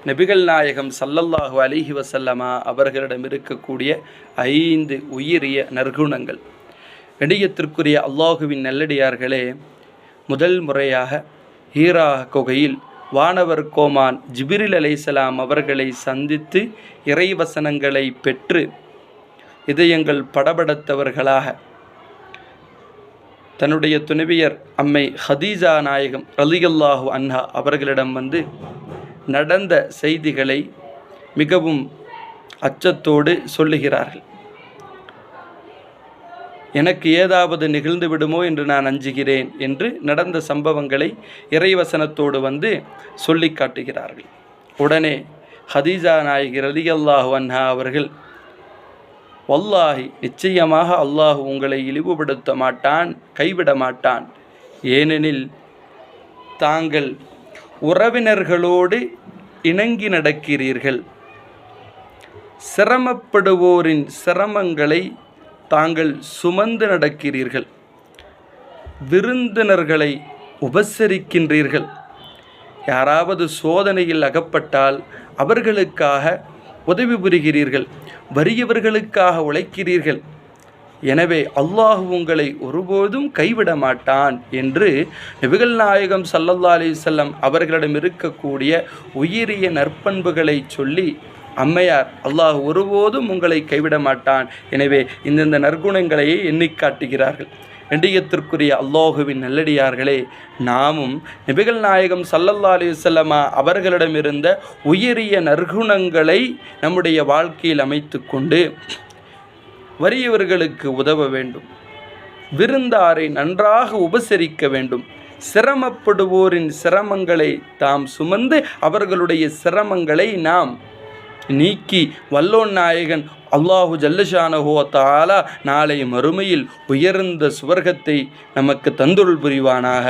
நபிகள் நாயகம் ஸல்லல்லாஹு அலைஹி வஸல்லமா அவர்களிடம் இருக்கக்கூடிய 5 உயரிய நற்குணங்கள். கண்ணியத்திற்குரிய அல்லாஹுவின் நல்லடியார்களே, முதல் முறையாக ஹீரா குகையில் வானவர் கோமான் ஜிப்ரீல் அலைஹிஸ்ஸலாம் அவர்களை சந்தித்து இறைவசனங்களை பெற்று இதயங்கள் படபடத்தவர்களாக தன்னுடைய துணைவியர் அம்மை ஹதீஜா நாயகம் ரலியல்லாஹு அன்ஹா அவர்களிடம் வந்து நடந்த செய்திகளை மிகவும் அச்சத்தோடு சொல்லுகிறார்கள். எனக்கு ஏதாவது நிகழ்ந்து விடுமோ என்று நான் அஞ்சுகிறேன் என்று நடந்த சம்பவங்களை இறைவசனத்தோடு வந்து சொல்லி காட்டுகிறார்கள். உடனே ஹதீஜா நாயகி ரலியல்லாஹு அன்ஹா அவர்கள், வல்லாஹி, நிச்சயமாக அல்லாஹ் உங்களை இழிவுபடுத்த மாட்டான், கைவிட மாட்டான். ஏனெனில் தாங்கள் உறவினர்களோடு இணங்கி நடக்கிறீர்கள். சிரமப்படுவோரின் சிரமங்களை தாங்கள் சுமந்து நடக்கிறீர்கள். விருந்தினர்களை உபசரிக்கின்றீர்கள். யாராவது சோதனையில் அகப்பட்டால் அவர்களுக்காக உதவி புரிகிறீர்கள். வறியவர்களுக்காக உழைக்கிறீர்கள். எனவே அல்லாஹ் உங்களை ஒருபோதும் கைவிட மாட்டான் என்று நபிகள் நாயகம் ஸல்லல்லாஹு அலைஹி வஸல்லம் அவர்களிடம் இருக்கக்கூடிய உயரிய நற்பண்புகளை சொல்லி, அம்மையார், அல்லாஹ் ஒருபோதும் உங்களை கைவிட மாட்டான், எனவே இந்தந்த நற்குணங்களை எண்ணி காட்டுகிறார்கள். கண்ணியத்திற்குரிய அல்லாஹுவின் நல்லடியார்களே, நாமும் நபிகள் நாயகம் ஸல்லல்லாஹு அலைஹி வஸல்லம் அவர்களிடமிருந்த உயரிய நற்குணங்களை நம்முடைய வாழ்க்கையில் அமைத்து கொண்டு வறியவர்களுக்கு உதவ வேண்டும். விருந்தாரை நன்றாக உபசரிக்க வேண்டும். சிரமப்படுவோரின் சிரமங்களை தாம் சுமந்து அவர்களுடைய சிரமங்களை நாம் நீக்கி வல்லோன் நாயகன் அல்லாஹு ஜல்லஷானஹு வ தஆலா நாளை மறுமையில் உயர்ந்த சுவர்க்கத்தை நமக்கு தந்துருள் புரிவானாக.